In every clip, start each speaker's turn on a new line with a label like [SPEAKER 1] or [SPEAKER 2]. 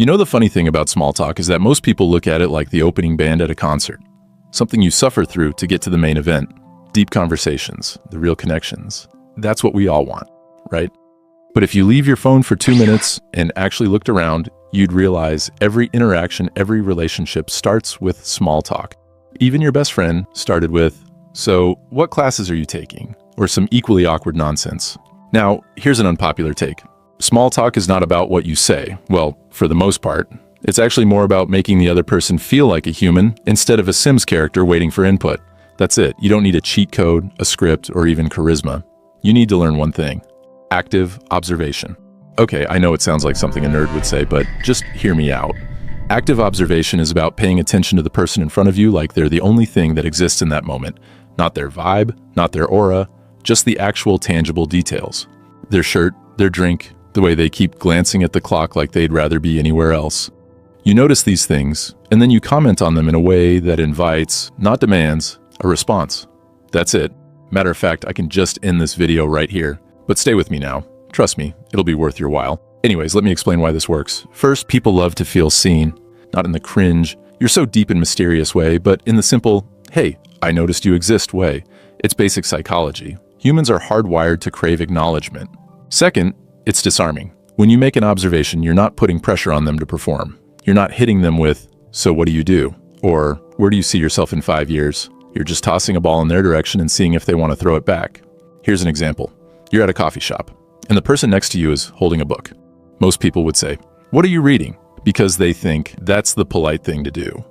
[SPEAKER 1] You know, the funny thing about small talk is that most people look at it like the opening band at a concert. Something you suffer through to get to the main event. Deep conversations, the real connections. That's what we all want, right? But if you leave your phone for 2 minutes and actually looked around, you'd realize every interaction, every relationship starts with small talk. Even your best friend started with, "So, what classes are you taking?" Or some equally awkward nonsense. Now, here's an unpopular take. Small talk is not about what you say. Well, for the most part. It's actually more about making the other person feel like a human instead of a Sims character waiting for input. That's it. You don't need a cheat code, a script, or even charisma. You need to learn one thing: active observation. Okay, I know it sounds like something a nerd would say, but just hear me out. Active observation is about paying attention to the person in front of you like they're the only thing that exists in that moment. Not their vibe, not their aura, just the actual tangible details. Their shirt, their drink, the way they keep glancing at the clock like they'd rather be anywhere else. You notice these things, and then you comment on them in a way that invites, not demands, a response. That's it. Matter of fact, I can just end this video right here. But stay with me now. Trust me, it'll be worth your while. Anyways, let me explain why this works. First, people love to feel seen. Not in the cringe, "you're so deep and mysterious" way, but in the simple, "hey, I noticed you exist" way. It's basic psychology. Humans are hardwired to crave acknowledgement. Second, it's disarming. When you make an observation, you're not putting pressure on them to perform. You're not hitting them with, "So what do you do?" Or, "Where do you see yourself in 5 years?" You're just tossing a ball in their direction and seeing if they want to throw it back. Here's an example. You're at a coffee shop, and the person next to you is holding a book. Most people would say, "What are you reading?" Because they think that's the polite thing to do.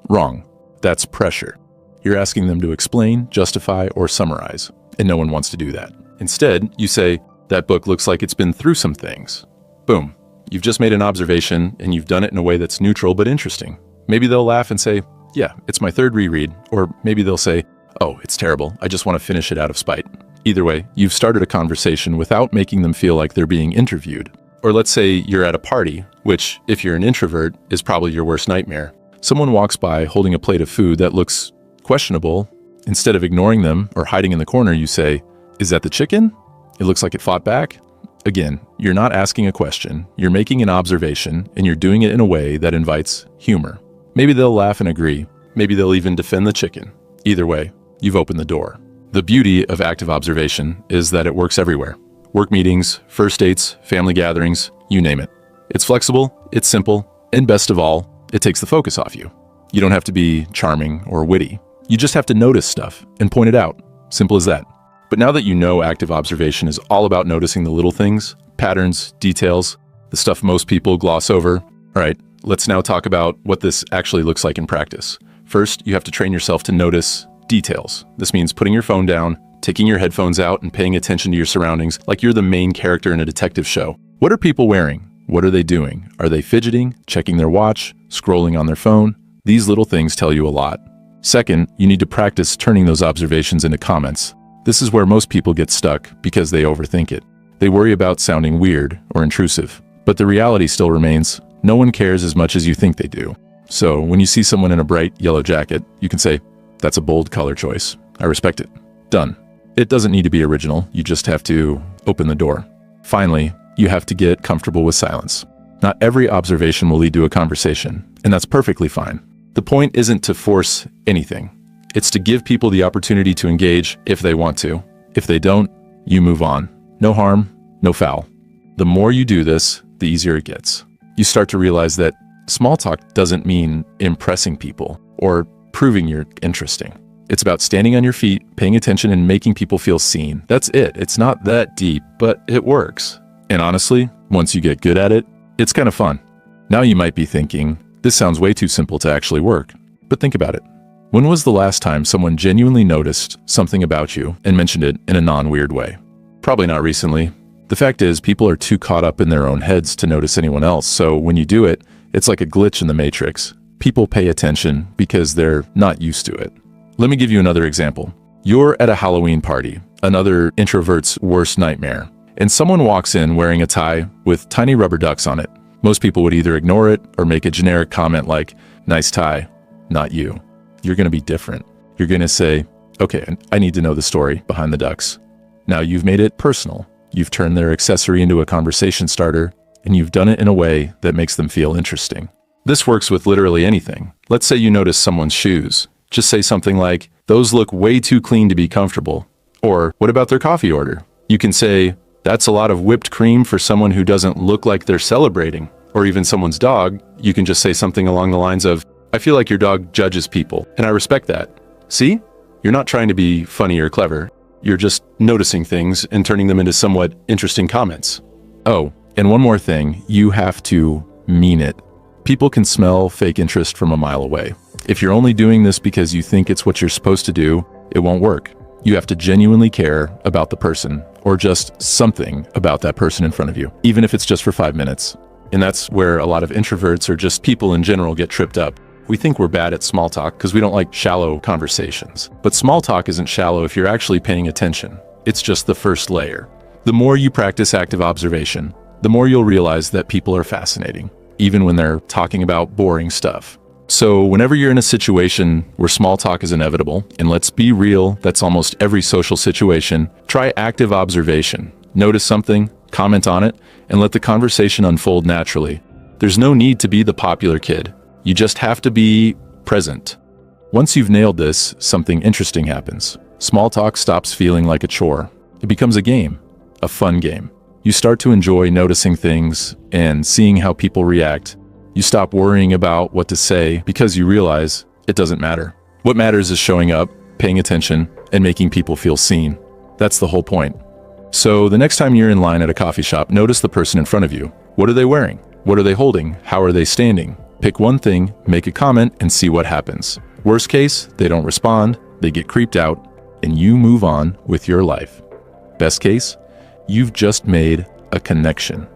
[SPEAKER 1] Wrong. That's pressure. You're asking them to explain, justify, or summarize, and no one wants to do that. Instead, you say, "That book looks like it's been through some things." Boom. You've just made an observation, and you've done it in a way that's neutral but interesting. Maybe they'll laugh and say, "Yeah, it's my third reread." Or maybe they'll say, "Oh, it's terrible. I just want to finish it out of spite." Either way, you've started a conversation without making them feel like they're being interviewed. Or let's say you're at a party, which, if you're an introvert, is probably your worst nightmare. Someone walks by holding a plate of food that looks questionable. Instead of ignoring them or hiding in the corner, you say, "Is that the chicken? It looks like it fought back." Again, you're not asking a question, you're making an observation, and you're doing it in a way that invites humor. Maybe they'll laugh and agree. Maybe they'll even defend the chicken. Either way, you've opened the door. The beauty of active observation is that it works everywhere. Work meetings, first dates, family gatherings, you name it. It's flexible, it's simple, and best of all, it takes the focus off you. You don't have to be charming or witty. You just have to notice stuff and point it out. Simple as that. But now that you know active observation is all about noticing the little things, patterns, details, the stuff most people gloss over, all right, let's now talk about what this actually looks like in practice. First, you have to train yourself to notice details. This means putting your phone down, taking your headphones out, and paying attention to your surroundings like you're the main character in a detective show. What are people wearing? What are they doing? Are they fidgeting, checking their watch, scrolling on their phone? These little things tell you a lot. Second, you need to practice turning those observations into comments. This is where most people get stuck because they overthink it. They worry about sounding weird or intrusive. But the reality still remains, no one cares as much as you think they do. So when you see someone in a bright yellow jacket, you can say, "That's a bold color choice. I respect it." Done. It doesn't need to be original. You just have to open the door. Finally, you have to get comfortable with silence. Not every observation will lead to a conversation, and that's perfectly fine. The point isn't to force anything. It's to give people the opportunity to engage if they want to. If they don't, you move on. No harm, no foul. The more you do this, the easier it gets. You start to realize that small talk doesn't mean impressing people or proving you're interesting. It's about standing on your feet, paying attention, and making people feel seen. That's it. It's not that deep, but it works. And honestly, once you get good at it, it's kind of fun. Now you might be thinking, this sounds way too simple to actually work. But think about it. When was the last time someone genuinely noticed something about you and mentioned it in a non-weird way? Probably not recently. The fact is, people are too caught up in their own heads to notice anyone else, so when you do it, it's like a glitch in the matrix. People pay attention because they're not used to it. Let me give you another example. You're at a Halloween party, another introvert's worst nightmare, and someone walks in wearing a tie with tiny rubber ducks on it. Most people would either ignore it or make a generic comment like, "Nice tie, not you." You're going to be different. You're going to say, "Okay, I need to know the story behind the ducks." Now you've made it personal. You've turned their accessory into a conversation starter, and you've done it in a way that makes them feel interesting. This works with literally anything. Let's say you notice someone's shoes. Just say something like, "Those look way too clean to be comfortable." Or, "What about their coffee order?" You can say, "That's a lot of whipped cream for someone who doesn't look like they're celebrating." Or even someone's dog, you can just say something along the lines of, "I feel like your dog judges people, and I respect that." See? You're not trying to be funny or clever. You're just noticing things and turning them into somewhat interesting comments. Oh, and one more thing, you have to mean it. People can smell fake interest from a mile away. If you're only doing this because you think it's what you're supposed to do, it won't work. You have to genuinely care about the person, or just something about that person in front of you, even if it's just for 5 minutes. And that's where a lot of introverts or just people in general get tripped up. We think we're bad at small talk because we don't like shallow conversations. But small talk isn't shallow if you're actually paying attention. It's just the first layer. The more you practice active observation, the more you'll realize that people are fascinating, even when they're talking about boring stuff. So whenever you're in a situation where small talk is inevitable, and let's be real, that's almost every social situation, try active observation. Notice something, comment on it, and let the conversation unfold naturally. There's no need to be the popular kid. You just have to be present. Once you've nailed this, something interesting happens. Small talk stops feeling like a chore. It becomes a game, a fun game. You start to enjoy noticing things and seeing how people react. You stop worrying about what to say because you realize it doesn't matter. What matters is showing up, paying attention, and making people feel seen. That's the whole point. So the next time you're in line at a coffee shop, notice the person in front of you. What are they wearing? What are they holding? How are they standing? Pick one thing, make a comment, and see what happens. Worst case, they don't respond, they get creeped out, and you move on with your life. Best case, you've just made a connection.